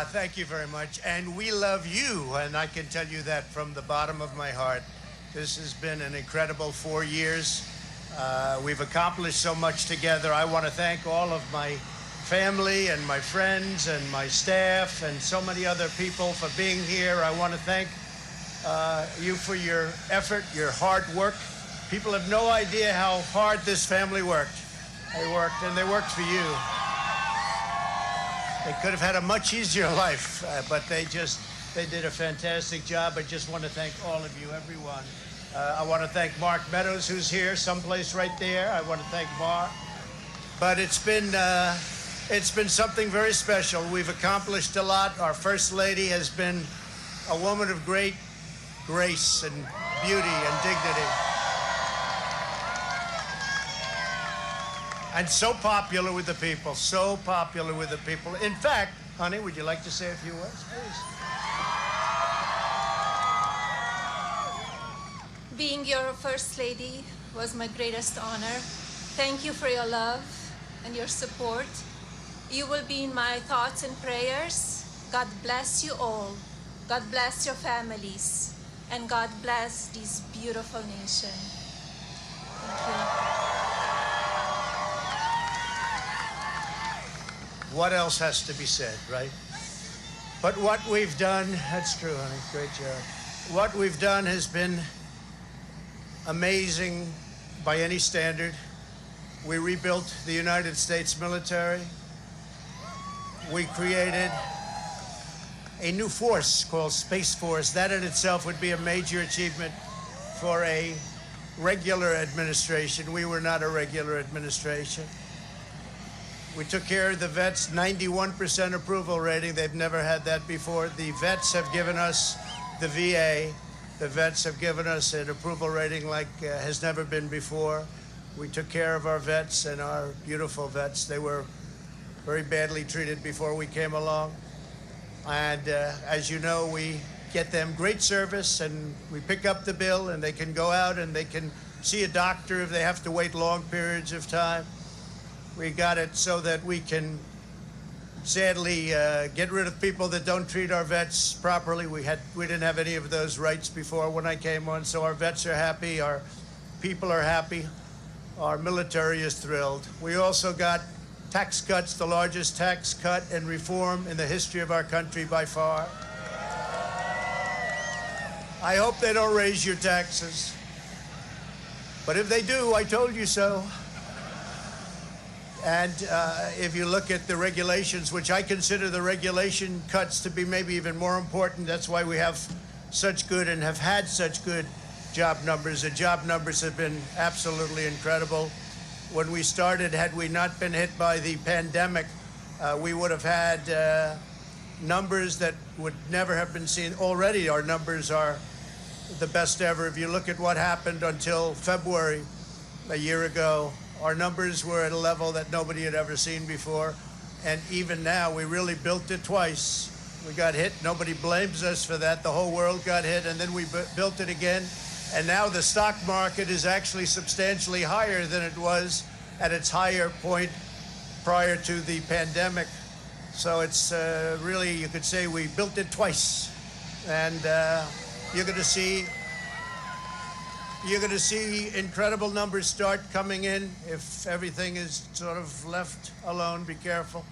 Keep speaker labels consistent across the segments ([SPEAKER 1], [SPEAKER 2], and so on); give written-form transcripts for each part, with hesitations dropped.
[SPEAKER 1] Thank you very much. And we love you, and I can tell you that from the bottom of my heart. This has been an incredible 4 years. We've accomplished so much together. I want to thank all of my family and my friends and my staff and so many other people for being here. I want to thank you for your effort, your hard work. People have no idea how hard this family worked. They worked, and they worked for you. They could have had a much easier life, but they did a fantastic job. I just want to thank all of you, everyone. I want to thank Mark Meadows, who's here, someplace right there. I want to thank Mark. But it's been something very special. We've accomplished a lot. Our First Lady has been a woman of great grace and beauty and dignity. And so popular with the people, so popular with the people. In fact, honey, would you like to say a few words, please?
[SPEAKER 2] Being your First Lady was my greatest honor. Thank you for your love and your support. You will be in my thoughts and prayers. God bless you all. God bless your families. And God bless this beautiful nation. Thank you.
[SPEAKER 1] What else has to be said, right? But what we've done, that's true, honey, great job. What we've done has been amazing by any standard. We rebuilt the United States military. We created a new force called Space Force. That in itself would be a major achievement for a regular administration. We were not a regular administration. We took care of the vets, 91% approval rating. They've never had that before. The vets have given us, the VA, the vets have given us an approval rating like has never been before. We took care of our vets and our beautiful vets. They were very badly treated before we came along. And as you know, we get them great service, and we pick up the bill, and they can go out and they can see a doctor if they have to wait long periods of time. We got it so that we can sadly get rid of people that don't treat our vets properly. We didn't have any of those rights before when I came on, so our vets are happy, our people are happy, our military is thrilled. We also got tax cuts, the largest tax cut and reform in the history of our country by far. I hope they don't raise your taxes. But if they do, I told you so. And if you look at the regulations, which I consider the regulation cuts to be maybe even more important, that's why we have such good and have had such good job numbers. The job numbers have been absolutely incredible. When we started, had we not been hit by the pandemic, we would have had numbers that would never have been seen. Already our numbers are the best ever. If you look at what happened until February a year ago, our numbers were at a level that nobody had ever seen before. And even now, we really built it twice. We got hit. Nobody blames us for that. The whole world got hit, and then we built it again. And now the stock market is actually substantially higher than it was at its higher point prior to the pandemic. So it's really, you could say we built it twice. And you're going to see incredible numbers start coming in if everything is sort of left alone. Be careful.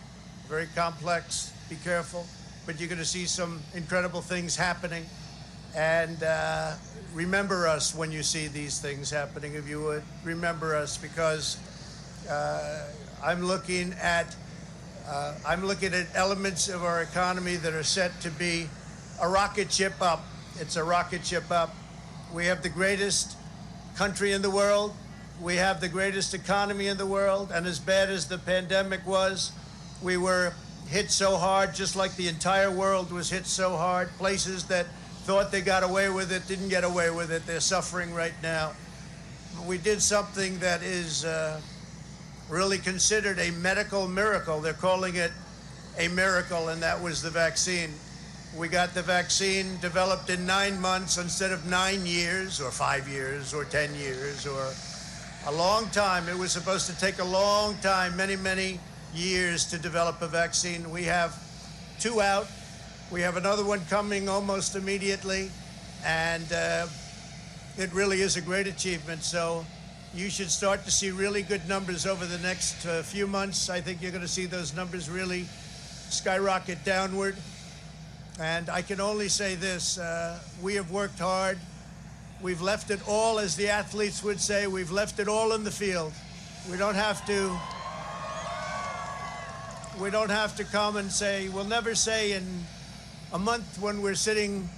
[SPEAKER 1] Very complex. Be careful. But you're going to see some incredible things happening. And remember us when you see these things happening, if you would. Remember us, because I'm looking at elements of our economy that are set to be a rocket ship up. It's a rocket ship up. We have the greatest country in the world. We have the greatest economy in the world. And as bad as the pandemic was, we were hit so hard, just like the entire world was hit so hard. Places that thought they got away with it didn't get away with it. They're suffering right now. We did something that is really considered a medical miracle. They're calling it a miracle, and that was the vaccine. We got the vaccine developed in 9 months instead of 9 years or 5 years or 10 years or a long time. It was supposed to take a long time, many, many years to develop a vaccine. We have 2 out. We have another one coming almost immediately, and it really is a great achievement. So you should start to see really good numbers over the next few months. I think you're going to see those numbers really skyrocket downward. And I can only say this, we have worked hard. We've left it all, as the athletes would say, we've left it all in the field. We don't have to come and say, we'll never say in a month when we're sitting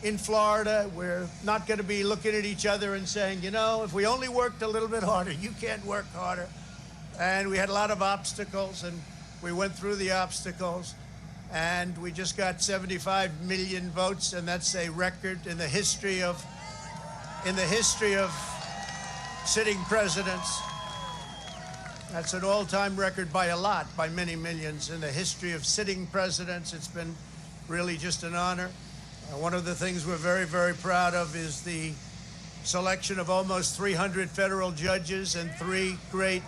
[SPEAKER 1] in Florida, we're not going to be looking at each other and saying, you know, if we only worked a little bit harder, you can't work harder. And we had a lot of obstacles, and we went through the obstacles, and we just got 75 million votes, and that's a record in the history of sitting presidents. That's an all-time record by a lot, by many millions. In the history of sitting presidents, it's been really just an honor. One of the things we're very, very proud of is the selection of almost 300 federal judges and 3 great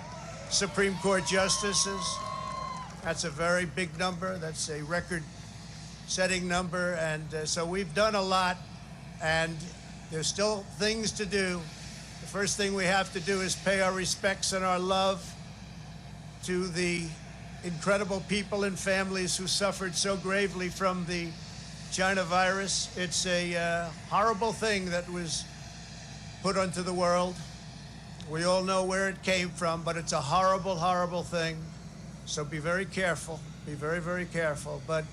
[SPEAKER 1] Supreme Court justices. That's a very big number. That's a record-setting number. And so we've done a lot, and there's still things to do. The first thing we have to do is pay our respects and our love to the incredible people and families who suffered so gravely from the China virus. It's a horrible thing that was put onto the world. We all know where it came from, but it's a horrible, horrible thing. So be very careful. Be very, very careful. But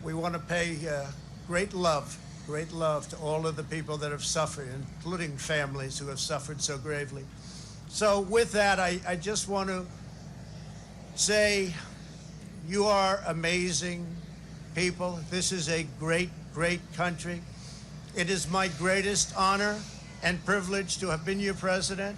[SPEAKER 1] we want to pay great love to all of the people that have suffered, including families who have suffered so gravely. So with that, I just want to say you are amazing people. This is a great, great country. It is my greatest honor and privilege to have been your president.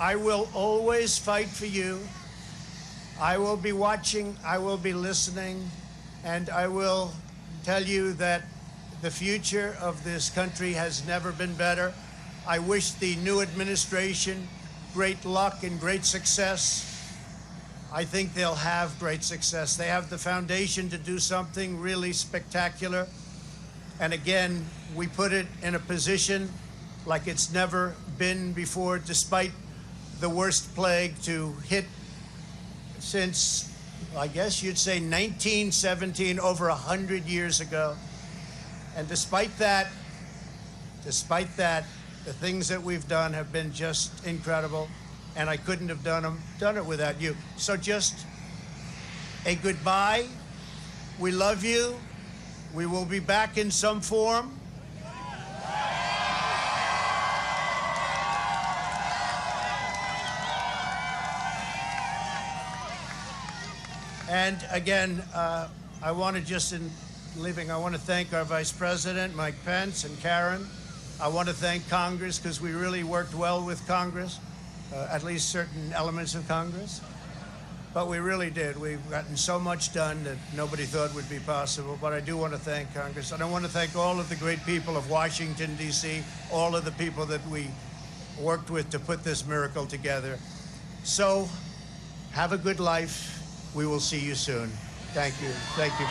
[SPEAKER 1] I will always fight for you. I will be watching, I will be listening, and I will tell you that the future of this country has never been better. I wish the new administration great luck and great success. I think they'll have great success. They have the foundation to do something really spectacular. And again, we put it in a position like it's never been before, despite the worst plague to hit since, I guess you'd say 1917, over 100 years ago. And despite that, the things that we've done have been just incredible, and I couldn't have done it without you. So just a goodbye. We love you. We will be back in some form. And again, I want to just, in leaving, I want to thank our Vice President, Mike Pence, and Karen. I want to thank Congress, because we really worked well with Congress, at least certain elements of Congress. But we really did. We've gotten so much done that nobody thought would be possible. But I do want to thank Congress. And I want to thank all of the great people of Washington, D.C., all of the people that we worked with to put this miracle together. So have a good life. We will see you soon. Thank you. Thank you very much.